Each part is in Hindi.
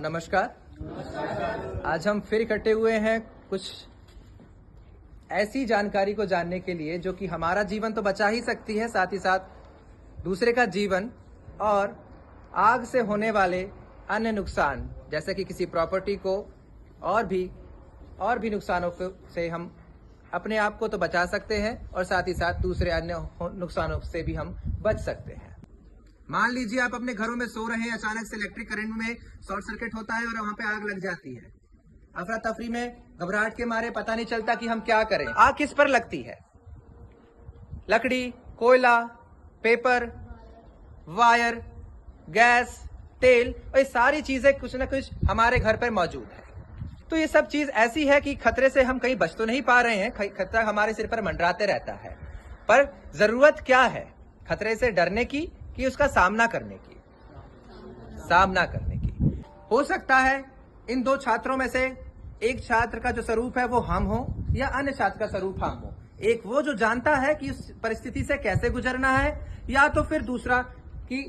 नमस्कार। आज हम फिर इकट्ठे हुए हैं कुछ ऐसी जानकारी को जानने के लिए जो कि हमारा जीवन तो बचा ही सकती है, साथ ही साथ दूसरे का जीवन और आग से होने वाले अन्य नुकसान जैसे कि किसी प्रॉपर्टी को और भी नुकसानों से हम अपने आप को तो बचा सकते हैं और साथ ही साथ दूसरे अन्य नुकसानों से भी हम बच सकते हैं। मान लीजिए आप अपने घरों में सो रहे हैं, अचानक से इलेक्ट्रिक करंट में शॉर्ट सर्किट होता है और वहां पे आग लग जाती है। अफरा तफरी में घबराहट के मारे पता नहीं चलता कि हम क्या करें। आग किस पर लगती है? लकड़ी, कोयला, पेपर, वायर, गैस, तेल, और ये सारी चीजें कुछ न कुछ हमारे घर पर मौजूद है। तो ये सब चीज ऐसी है कि खतरे से हम कहीं बच तो नहीं पा रहे हैं, खतरा हमारे सिर पर मंडराते रहता है। पर जरूरत क्या है? खतरे से डरने की कि उसका सामना करने की। हो सकता है इन दो छात्रों में से एक छात्र का जो स्वरूप है वो हम हो या अन्य छात्र का स्वरूप हम हो। एक वो जो जानता है कि उस परिस्थिति से कैसे गुजरना है, या तो फिर दूसरा कि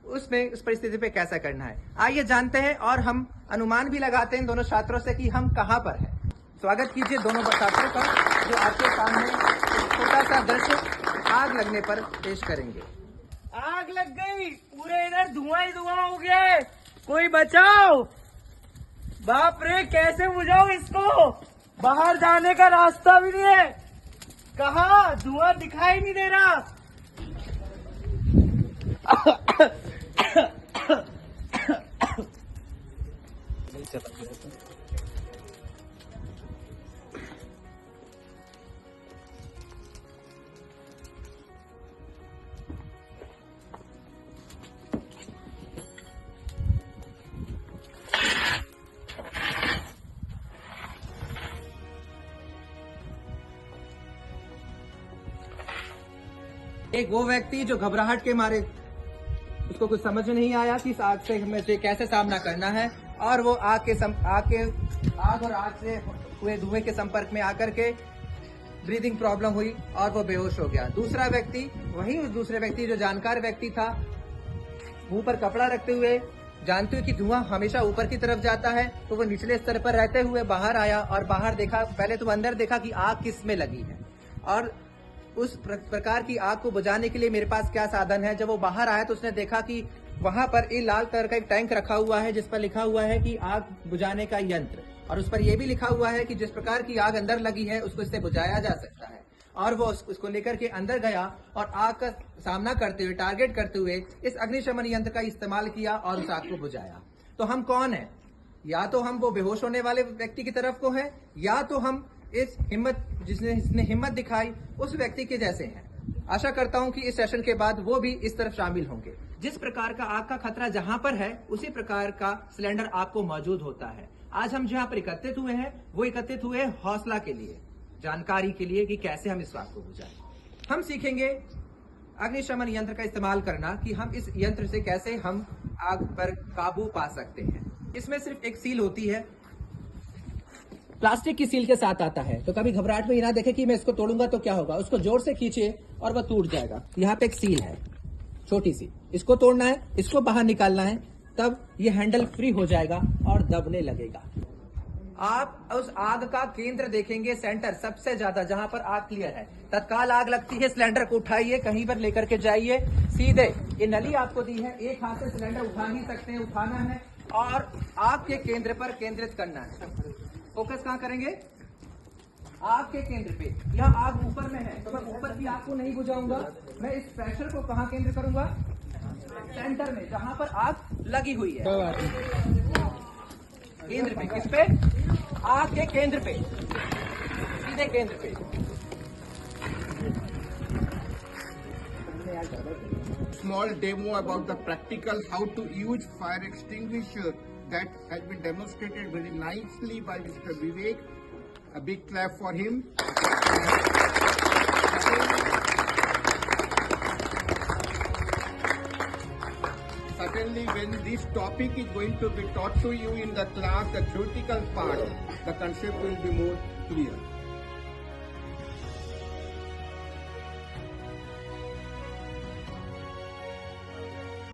उसमें उस परिस्थिति पे कैसा करना है। आइए जानते हैं और हम अनुमान भी लगाते हैं दोनों छात्रों से कि हम कहां पर हैं। स्वागत कीजिए दोनों छात्रों का जो आपके सामने एक छोटा सा दृश्य आग लगने पर पेश करेंगे। आग लग गई, पूरे इधर धुआं ही धुआं हो गया है, कोई बचाओ। बाप रे, कैसे बुझाओ इसको? बाहर जाने का रास्ता भी नहीं है। कहाँ? धुआं दिखाई नहीं दे रहा। एक वो व्यक्ति जो घबराहट के मारे उसको कुछ समझ नहीं आया कि इस आग से कैसे सामना करना है, और वो आग और आग से हुए धुएं के संपर्क में आकर के ब्रीदिंग प्रॉब्लम हुई और वो बेहोश हो गया। दूसरा व्यक्ति जो जानकार व्यक्ति था, मुंह पर कपड़ा रखते हुए, जानते हुए कि धुआं हमेशा ऊपर की तरफ जाता है, तो वो निचले स्तर पर रहते हुए बाहर आया और बाहर देखा। पहले तो अंदर देखा कि आग किस में लगी है और उस प्रकार की आग को बुझाने के लिए मेरे पास क्या साधन है। जब वो बाहर आया तो उसने देखा कि वहां पर एक लाल कलर का एक टैंक रखा हुआ है जिस पर लिखा हुआ है कि आग बुझाने का यंत्र, और उस पर यह भी लिखा हुआ है कि जिस प्रकार की आग अंदर लगी है उसको इससे बुझाया जा सकता है। और वो उसको लेकर के अंदर गया और आग का सामना करते हुए, टारगेट करते हुए इस अग्निशमन यंत्र का इस्तेमाल किया और उस आग को बुझाया। तो हम कौन है? या तो हम वो बेहोश होने वाले व्यक्ति की तरफ को है, या तो हम इस जिसने हिम्मत दिखाई उस व्यक्ति के जैसे हैं। आशा करता हूं कि इस सेशन के बाद वो भी इस तरफ शामिल होंगे। जिस प्रकार का आग का खतरा जहां पर है, उसी प्रकार का सिलेंडर आपको मौजूद होता है। आज हम जहां पर एकत्रित हुए हैं वो एकत्रित हुए हौसला के लिए, जानकारी के लिए कि कैसे हम इस आग को बुझाएं। हम सीखेंगे अग्निशमन यंत्र का इस्तेमाल करना, कि हम इस यंत्र से कैसे हम आग पर काबू पा सकते हैं। इसमें सिर्फ एक सील होती है, प्लास्टिक की सील के साथ आता है। तो कभी घबराहट में ये ना देखे कि मैं इसको तोड़ूंगा तो क्या होगा। उसको जोर से खींचिए और वह टूट जाएगा। यहाँ पे एक सील है छोटी सी, इसको तोड़ना है, इसको बाहर निकालना है, तब ये हैंडल फ्री हो जाएगा और दबने लगेगा। आप उस आग का केंद्र देखेंगे, सेंटर सबसे ज्यादा जहां पर आग क्लियर है। तत्काल आग लगती है, सिलेंडर को उठाइए, कहीं पर लेकर के जाइए, सीधे ये नली आपको दी है, एक हाथ से सिलेंडर उठा ही सकते हैं, उठाना है और आग के केंद्र पर केंद्रित करना है। फोकस कहाँ करेंगे? आग के केंद्र पे। यह आग ऊपर में है तो मैं ऊपर की आग को नहीं बुझाऊंगा, मैं इस प्रेशर को कहाँ केंद्र करूंगा? सेंटर में, जहां पर आग लगी हुई है। केंद्र पे, किस पे? आग के केंद्र पे, सीधे केंद्र पे। Small demo about the practical how to use fire extinguisher that has been demonstrated very nicely by Mr. Vivek. A big clap for him. Certainly when this topic is going to be taught to you in the class, the theoretical part, the concept will be more clear.